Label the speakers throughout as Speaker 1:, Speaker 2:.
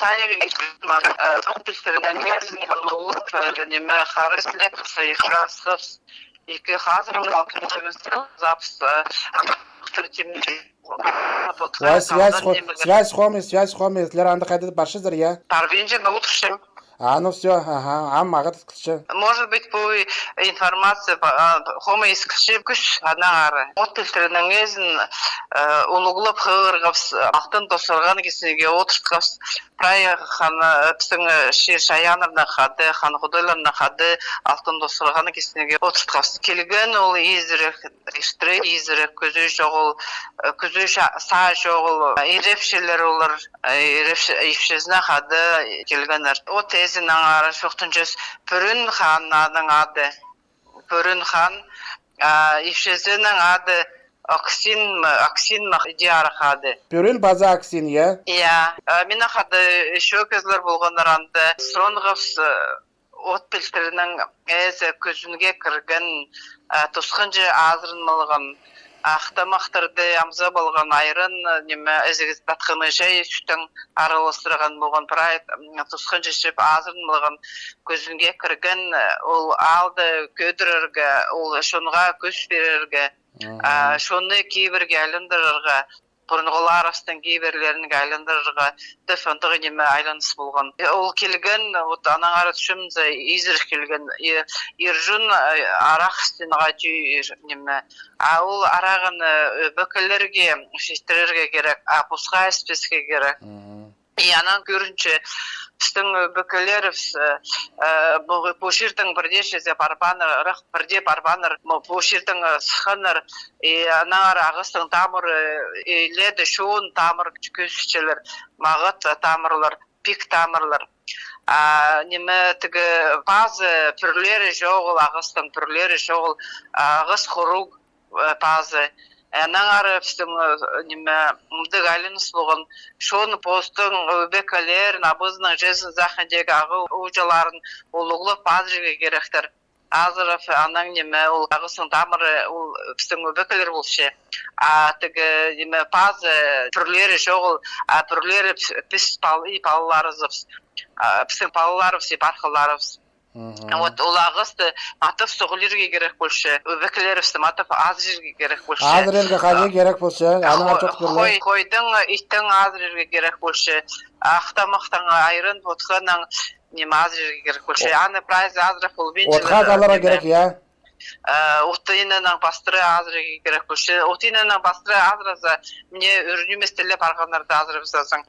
Speaker 1: тайги компьютерden yazın olup neme харислеп sayıkrasız iki hazırın kalkıntıгызды запись
Speaker 2: Связь хомис, Лера, анда қайда баршыздар, я?
Speaker 1: Парвинже на утрешем.
Speaker 2: Ну все, ага, мағат қылшы.
Speaker 1: Может быть, по информации хома искши күш анагары. От фильтрінің езін улуглап хыргавс алтын тосырған кесінге отырткавс прая хан псың шир шаянырна хады, хан худайларна хады алтын тосырған кесінге отырткавс. Келген ол изрек, иштре изрек, көзі жоғыл, көзі са жоғыл, ирепшелер олар, ирепшезіне хады келгенер. От езін аңары шоқтын жүз Pürün Han'ın adı. Pürün Han ifşezinin adı Aksin mi diyarı adı.
Speaker 2: Pürün bazı Aksin ya?
Speaker 1: Ya. Mina adı şu közler bulğanlar andı. Stronğız ot piltirinin közünge kırgın tusqınca azırınmalığın Ақтамақтырды амза болған айрын неме өзігіз батқыны жай үштің араластырған болған прайд тұсқын жешіп азырын болған көзінге кірген ол алды көдірірге ол шонға көз берерге шоны кейбірге айландырырға бұрынғылар астын кейбірлерінің айландырырға дәфандығы неме айланыс болған ол келген анаң ары түшімді изір келген иржун арақ стенаға жүй неме ол арағын бөкілерге шештерерге керек апусқа әспеске керек Янан көрінше біздің бөкелерів поширдің бірде шезе барбаныр, бірде барбаныр, поширдің сықыныр, анар ағыстың тамыры, леді шоуын тамыр көсішчелер, мағыт тамырлар, пик тамырлар. Неме тігі базы пүрлері жоғыл, ағыстың пүрлері жоғыл, ағыс құруг базы. Наңары біздің мұдық әлініз болған шоны постың өбекалер, набызының жезін зақындегі ағы ұжаларын олуғылы базыға керектір. Азыров анаң неме ол ағысын тамыры ол біздің өбекалер болшы. Тігі базы түрлері жоғыл, түрлері біз палыларызыз, біздің палыларыз, барқыларыз. Вот улағысты матып соғылырге керек болшы, өбекілерісті матып аз жерге керек болшы.
Speaker 2: Аз жерге қажы керек болшы,
Speaker 1: қойдың, иттің аз жерге керек болшы, ақтамақтың айрын, отқаның аз жерге керек болшы. Аны прайыз азырақ ол бенчілер.
Speaker 2: Отқа қалара керек, я?
Speaker 1: Отынының бастыры азырығы керек болшы. Отынының бастыры азырызы мне үрніместелі барғанларды азырызызың.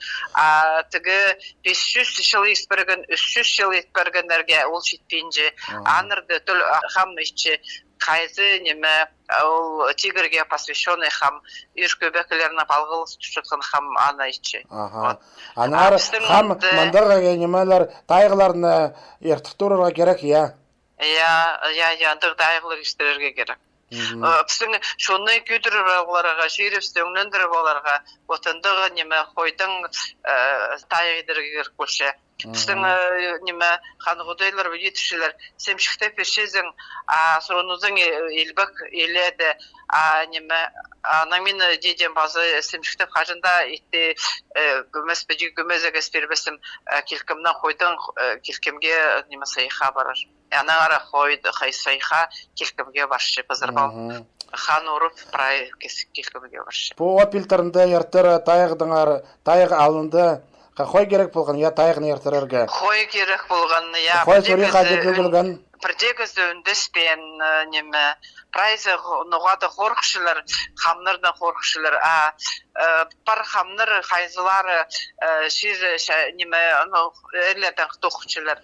Speaker 1: Тігі 500 жыл еспірген, 300 жыл еспіргенлерге ол жетпейінже. Анырды түл қам ішче қайзы неме ол тигрге посвященный хам үркөбекілеріне балғылыс түшіткен хам ана ішче.
Speaker 2: Анар хам мандарға немелер тайғыларына ертіктұрға керек, я?
Speaker 1: Я дайғылық іштерерге керек. Біздің шоны көтіріп оларға, жүйрепсті өңлендіріп оларға, отындығы неме қойдың тайғыдырға керек болшы. Біздің неме қанғудайлар өйетішілер, семшікті пешезің, сұронузың елбік еледі, неме анамин деден базы семшікті қажында етті көмезігі спербесім келкімнен қойдың келкімге неме сайыға барар. Анағара қойды сайыға келкімге баршы базарбал. Хан ұрып прай келкімге баршы.
Speaker 2: Бұл опилтерінде ертір тайғы алынды. Қой керек болған, я тайғын ертірерге?
Speaker 1: Қой керек болған, я бірдегізді үндіспен неме прайзы нұғады қорқшылар, қамнырдан қорқшылар, бар қамныр қайзылары неме әрлерден тоқшылар,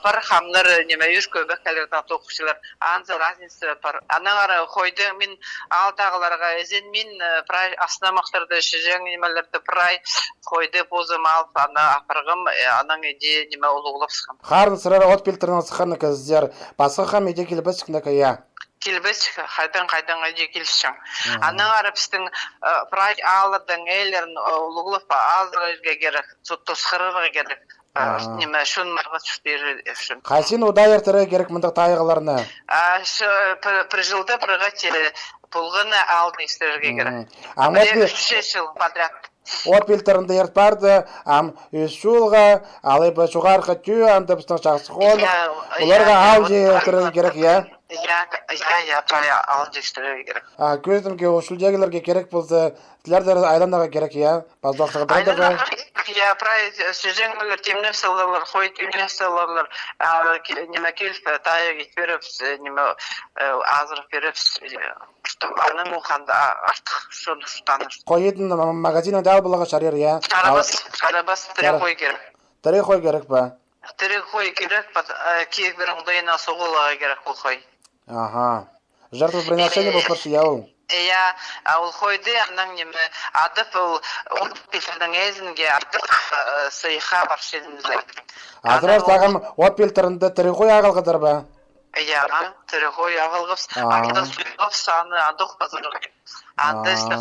Speaker 1: бар қамныр неме үркөбеккәлерден тоқшылар, анзы разницы бар. Анағары қойды мен алдағыларға әзен мен прай аснамақтарды шежен немелерді прай қойды бозым алып, ана апырғым, анаң еде неме олуғылап сықым.
Speaker 2: Қарын сырар от пилтерінің сықаны көздер, басқа қам еде келбес шықындaka, я?
Speaker 1: Келбес, қайдан еде келшің. Анаң арапстың прай алырдың әйлерін олуғылап азырға керек, тұсқырыға керек. Неме шын марға түспері үшін.
Speaker 2: Қайсен ода ертірі керек мұндық тайғыларына?
Speaker 1: Прижылды прыға телі. Пулғаны алды істерге керек. 3 жыл подряд.
Speaker 2: от пилтерінде ерт барды, ам үсшулға, алайба шуғарқа түй, анда біздің жақсы қолы, оларға ал жейттірі керек, я?
Speaker 1: Я, алын жекістірі керек.
Speaker 2: Көзімге ошыл жегілерге керек болса, сілердер айландаға керек, я? Баздуақтығы дайдығы?
Speaker 1: Я прай сюжеңлер темнеп салалар, хой темнеп салалар, неме келіп тайы кетперіпс, неме азырып беріпс, аның мұқанда артық шоны сұтаныш.
Speaker 2: Қой етін магазинен дәл бұлаға шарер, я?
Speaker 1: Қарабас тірек қой керек.
Speaker 2: Тірек қой керек ба?
Speaker 1: Тірек қой керек, киек бір ұңдайына соғылаға керек бұл қой.
Speaker 2: Ага. Жертвоприношение бұл көрші, я ол?
Speaker 1: Я ол қойды, анан неме адып ол пилтердің әзінге артық сыйға баршылымызды.
Speaker 2: Азырар сағым от пилтерінде тірек қой ағылғыдар ба?
Speaker 1: Я, тірек қой ағылғыз, анда сұйғыз саны андық базырғы. Анда істі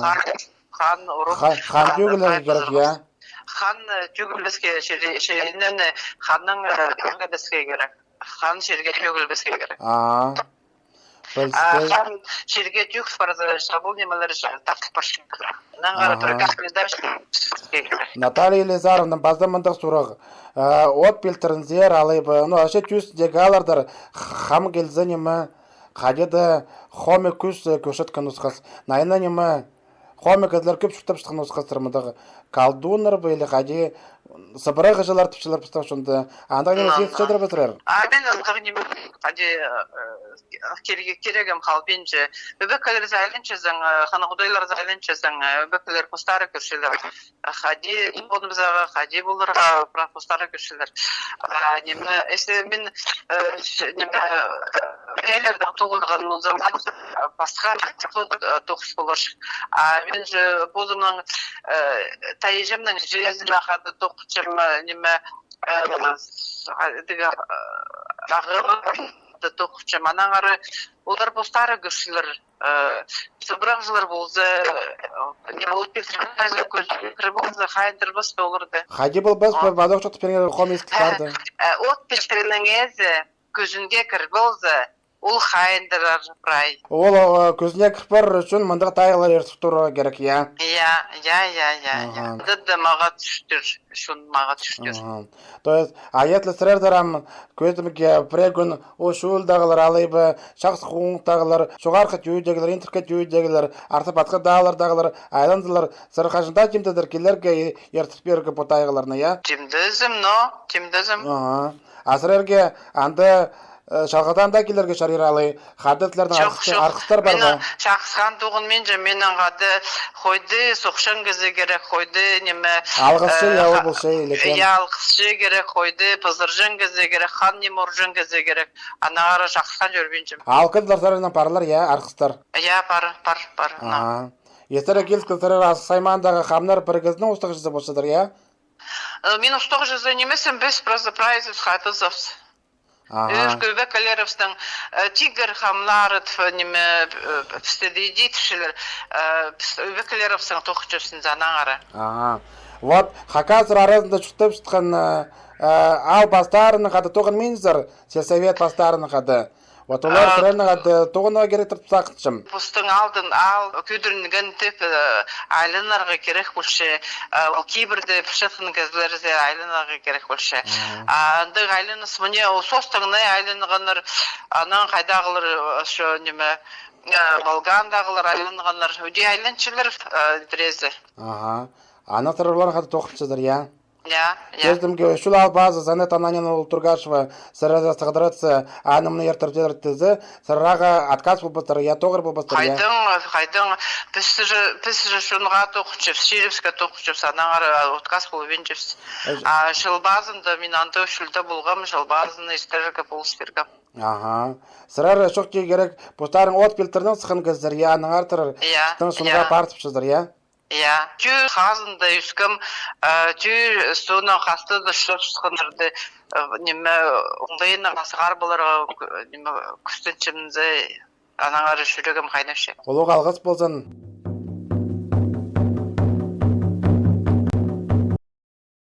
Speaker 1: қан ұрып.
Speaker 2: Қан төгілер керек, я?
Speaker 1: Қан төгілбізге шерінен қанның төгілбізге керек. Қан жерге төгілбізге керек. Хан жерге төгіп барады, шабыл немелері тартып баршылық. Наңғары түрі кәспілдер
Speaker 2: Наталья Елизаровна базда мындық сұрақ. От пилтерінзер алайбы, ашы түйіс деге алардар хам келзі немі қадеді хоме күш көшеткен ұсқас. Найна немі хоме кәділер көп шүктіп шықтың ұсқастырмыдағы. Калдуныр бейлі қади сабырай ғыжалар түпшілер пістақ шынды. Андақ немі сет шедір бітірер?
Speaker 1: Мен ылғыр немі қади керегім қалпенші. Өбеккілер зайлыншы зың, қаны құдайлар зайлыншы зың, өбеккілер постары көршілер. Қади болымызаға, қади болырға постары көршілер. Немі, әсі мен әйлердің тоғылған ұлзаман басқа тоқыс болыр. Мен болымның тайыжымның железін ақады тоқычым немі тоқычым анаңары олар постары көршілер сыбырақ жылар болзы не болып пекірі болзы қайындыр бас болырды.
Speaker 2: Қайды бұл біз бадық жоқты пергер қомес кітарды?
Speaker 1: От пешкірінің әзі көзінге кір болзы ол қайындырар прай.
Speaker 2: Ол көзіне кірпір үшін мұндық тайғылар ертіп тұру керек, я?
Speaker 1: Я. Дыдды маға түштір, шын маға түштір.
Speaker 2: То есть, аетлі сірердірам көзімге прегін ошуылдағылар алайбы, шақсы қуыңықтағылар, шоғарқы түйдегілер, интерке түйдегілер, артып атқы дағылардағылар, айландылар, сырқашында кемдедір келерге ертіп бергі бұл тайғыларына, я?
Speaker 1: Темдізім.
Speaker 2: Асырерге анды шалғадан да келерге шариралы қадетлердің арқыстар бар ба?
Speaker 1: Шақсқан туғын мен же менің қады қойды, соқшан кезі керек қойды, неме...
Speaker 2: Алғысшы, яуы бұл шей, лекен?
Speaker 1: Алғысшы керек қойды, пызыржан кезі керек, қан нем ұржан кезі керек, анағары шақсқан жүрбен жем.
Speaker 2: Алқыдылар сарайынан парлар, я, арқыстар?
Speaker 1: Я, пар.
Speaker 2: Естері келскі сарай саймандағы қамнар біргіздің ұстық жүзі болшыдыр, я?
Speaker 1: Мен ұстық жүзі немесім, біз прайзыз қайтызовс. Өбеккілерівстің тигр хамларыт неме пістедейді түшілер өбеккілерівстің тоқычысын занаңары.
Speaker 2: Вот, хакасыр арасында жұқтып жұтқан ал бастарының қады тоғын менізір, сельсовет бастарының қады. Вот олар сұрайның қады тоғынға керек тұрып сақытшым.
Speaker 1: Бұстың алдын ал көдірінген тіп айлынарға керек болшы, кейбірді пішетін кезлерізе айлынарға керек болшы. Андық айлыныс мұне состыңны айлынғаныр, анан қайдағылыр шо неме балғандағылыр айлынғаныр, өде айлыншылыр дірезі.
Speaker 2: Ана сұрарлар қады тоқытшыдыр, я?
Speaker 1: Я.
Speaker 2: Кездімге үшіл албазы Занет Ананина Ултургашева сырада сығдырытсы анымны ертіп жедірттізі сыраға отказ бұл бұстыр, я тоғыр бұл бұстыр, я?
Speaker 1: Қайдың, біз шынға тоқычып, Шеревска тоқычып, санаңары отказ бұл венчепс. Шылбазында мен анты үшілді болғам, шылбазында істергі бұл спергам.
Speaker 2: Сырар шоқ жей керек, бұстарын от пилтерінің сықын көздір, я, аның артырыр, сытың шынға партып шызыр, я?
Speaker 1: Я, тю қазында үскім, тю суына қасты да шылып шықындырды, неме, оңдайына қасығар боларға, неме, күстінчімді, анаңары жүрегім қайнапшы.
Speaker 2: Олуға алғыс болсын.